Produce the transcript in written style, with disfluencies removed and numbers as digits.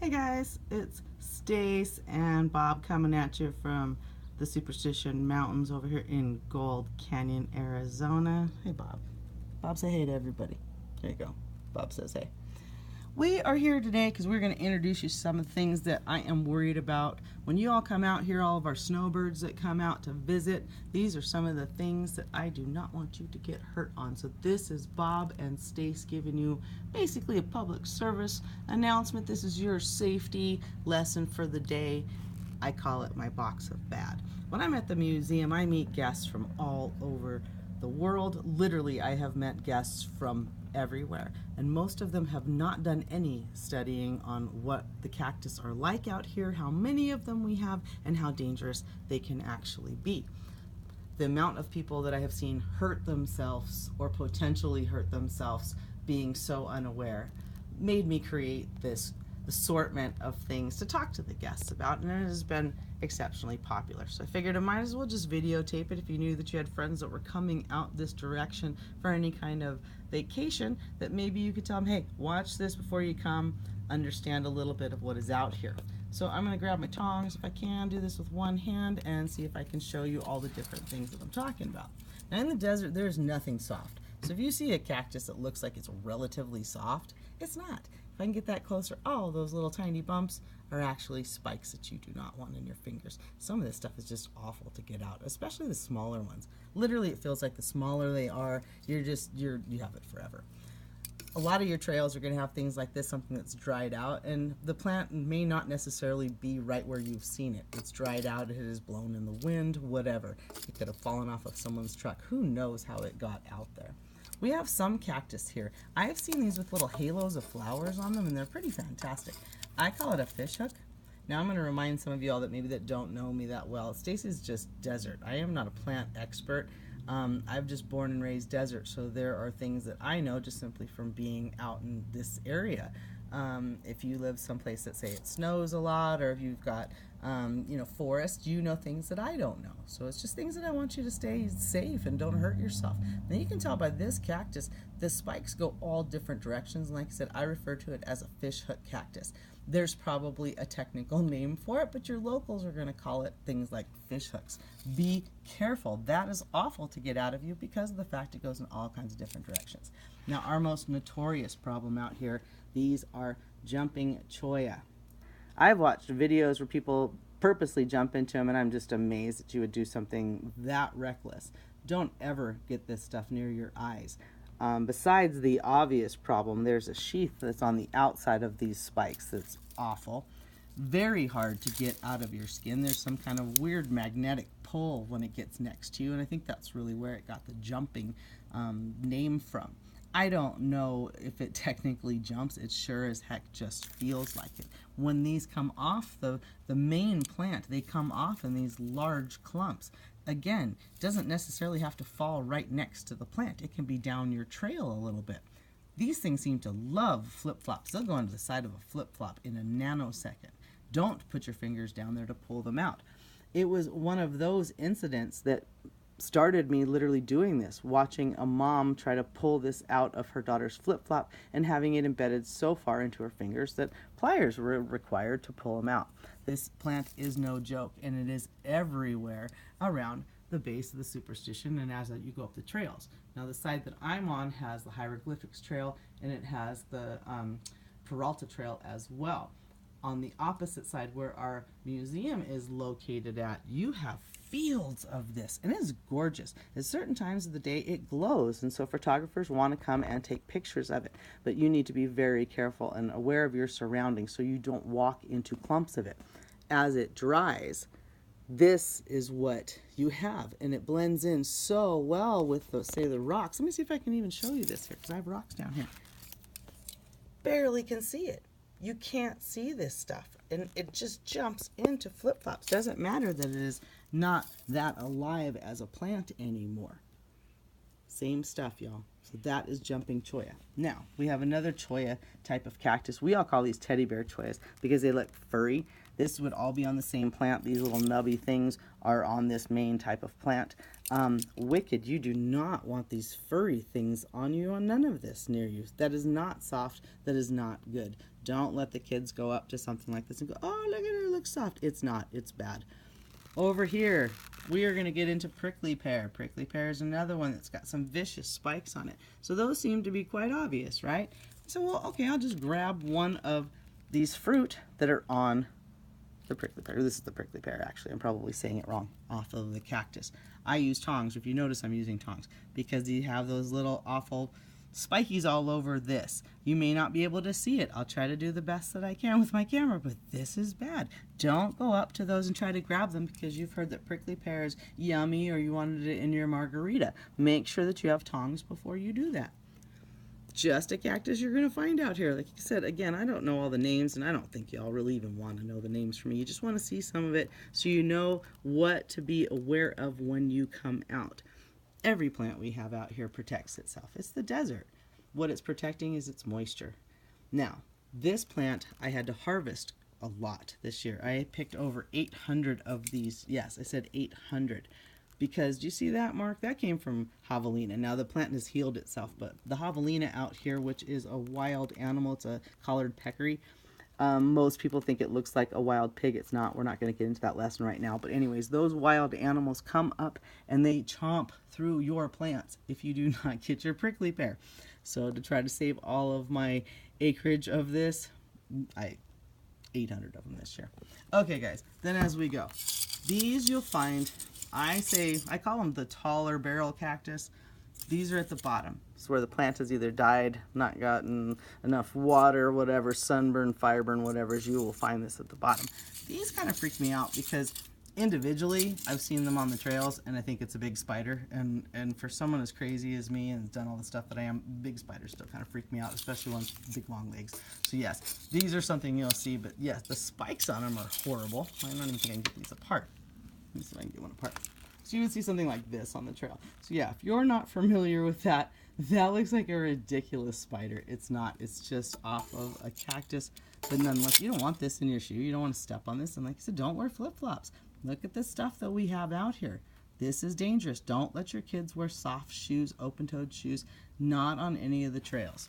Hey guys, it's Stace and Bob coming at you from the Superstition Mountains over here in Gold Canyon, Arizona. Hey Bob. Bob, say hey to everybody. There you go. Bob says hey. We are here today because we're going to introduce you to some of the things that I am worried about. When you all come out here, all of our snowbirds that come out to visit, these are some of the things that I do not want you to get hurt on. So this is Bob and Stace giving you basically a public service announcement. This is your safety lesson for the day. I call it my box of bad. When I'm at the museum, I meet guests from all over the world. Literally, I have met guests from everywhere, and most of them have not done any studying on what the cactus are like out here, how many of them we have, and how dangerous they can actually be. The amount of people that I have seen hurt themselves or potentially hurt themselves being so unaware made me create this assortment of things to talk to the guests about, and it has been exceptionally popular. So I figured I might as well just videotape it if you knew that you had friends that were coming out this direction for any kind of vacation, that maybe you could tell them, hey, watch this before you come, understand a little bit of what is out here. So I'm going to grab my tongs, if I can, do this with one hand, and see if I can show you all the different things that I'm talking about. Now in the desert, there's nothing soft. So if you see a cactus that looks like it's relatively soft, it's not. If I can get that closer, oh, those little tiny bumps are actually spikes that you do not want in your fingers. Some of this stuff is just awful to get out, especially the smaller ones. Literally, it feels like the smaller they are, you have it forever. A lot of your trails are going to have things like this, something that's dried out, and the plant may not necessarily be right where you've seen it. It's dried out, it is blown in the wind, whatever. It could have fallen off of someone's truck. Who knows how it got out there? We have some cactus here. I have seen these with little halos of flowers on them, and they're pretty fantastic. I call it a fish hook. Now I'm going to remind some of you all that maybe that don't know me that well. Stacy's just desert. I am not a plant expert. I've just born and raised desert, so there are things that I know just simply from being out in this area. If you live someplace that say it snows a lot, or if you've got forest, you know things that I don't know. So it's just things that I want you to stay safe and don't hurt yourself. Then you can tell by this cactus, the spikes go all different directions. And like I said, I refer to it as a fish hook cactus. There's probably a technical name for it, but your locals are going to call it things like fish hooks. Be careful. That is awful to get out of you because of the fact it goes in all kinds of different directions. Now, our most notorious problem out here, these are jumping cholla. I've watched videos where people purposely jump into them, and I'm just amazed that you would do something that reckless. Don't ever get this stuff near your eyes. Besides the obvious problem, there's a sheath that's on the outside of these spikes that's awful. Very hard to get out of your skin. There's some kind of weird magnetic pull when it gets next to you, and I think that's really where it got the jumping name from. I don't know if it technically jumps. It sure as heck just feels like it. When these come off the main plant, they come off in these large clumps. Again, it doesn't necessarily have to fall right next to the plant. It can be down your trail a little bit. These things seem to love flip-flops. They'll go into the side of a flip-flop in a nanosecond. Don't put your fingers down there to pull them out. It was one of those incidents that started me literally doing this, watching a mom try to pull this out of her daughter's flip-flop and having it embedded so far into her fingers that pliers were required to pull them out. This plant is no joke, and it is everywhere around the base of the Superstition and as you go up the trails. Now the side that I'm on has the Hieroglyphics Trail, and it has the Peralta Trail as well. On the opposite side where our museum is located at, you have fields of this, and it is gorgeous. At certain times of the day it glows, and so photographers want to come and take pictures of it, but you need to be very careful and aware of your surroundings so you don't walk into clumps of it. As it dries, this is what you have, and it blends in so well with the rocks. Let me see if I can even show you this here, because I have rocks down here. Barely can see it. You can't see this stuff, and it just jumps into flip-flops. Doesn't matter that it is not that alive as a plant anymore. Same stuff, y'all. So that is jumping cholla. Now, we have another cholla type of cactus. We all call these teddy bear chollas because they look furry. This would all be on the same plant. These little nubby things are on this main type of plant. Wicked, you do not want these furry things on you, on none of this near you. That is not soft. That is not good. Don't let the kids go up to something like this and go, oh, look at her, it looks soft. It's not, it's bad. Over here, we are going to get into prickly pear. Prickly pear is another one that's got some vicious spikes on it. So those seem to be quite obvious, right? So, well, okay, I'll just grab one of these fruit that are on the prickly pear. This is the prickly pear, actually. I'm probably saying it wrong. Off of the cactus. I use tongs. If you notice, I'm using tongs because you have those little awful spikies all over this. You may not be able to see it. I'll try to do the best that I can with my camera, but this is bad. Don't go up to those and try to grab them because you've heard that prickly pear is yummy or you wanted it in your margarita. Make sure that you have tongs before you do that. Just a cactus you're going to find out here. Like I said, again, I don't know all the names, and I don't think y'all really even want to know the names for me. You just want to see some of it so you know what to be aware of when you come out. Every plant we have out here protects itself. It's the desert. What it's protecting is its moisture. Now, this plant I had to harvest a lot this year. I picked over 800 of these. Yes, I said 800. Because, do you see that, Mark? That came from javelina. Now, the plant has healed itself, but the javelina out here, which is a wild animal, it's a collared peccary. Most people think it looks like a wild pig. It's not. We're not going to get into that lesson right now. But anyways, those wild animals come up and they chomp through your plants if you do not get your prickly pear. So to try to save all of my acreage of this, 800 of them this year. Okay, guys, then as we go, these you'll find, I call them the taller barrel cactus. These are at the bottom. It's where the plant has either died, not gotten enough water, whatever, sunburn, fireburn, whatever. You will find this at the bottom. These kind of freak me out because individually I've seen them on the trails and I think it's a big spider. And for someone as crazy as me and done all the stuff that I am, big spiders still kind of freak me out, especially ones with big long legs. So yes, these are something you'll see, but yes, the spikes on them are horrible. I don't even think I can get these apart. Let me see if I can get one apart. So you would see something like this on the trail. So yeah, if you're not familiar with that, that looks like a ridiculous spider. It's not. It's just off of a cactus. But nonetheless, you don't want this in your shoe. You don't want to step on this. And like I said, don't wear flip-flops. Look at the stuff that we have out here. This is dangerous. Don't let your kids wear soft shoes, open-toed shoes, not on any of the trails.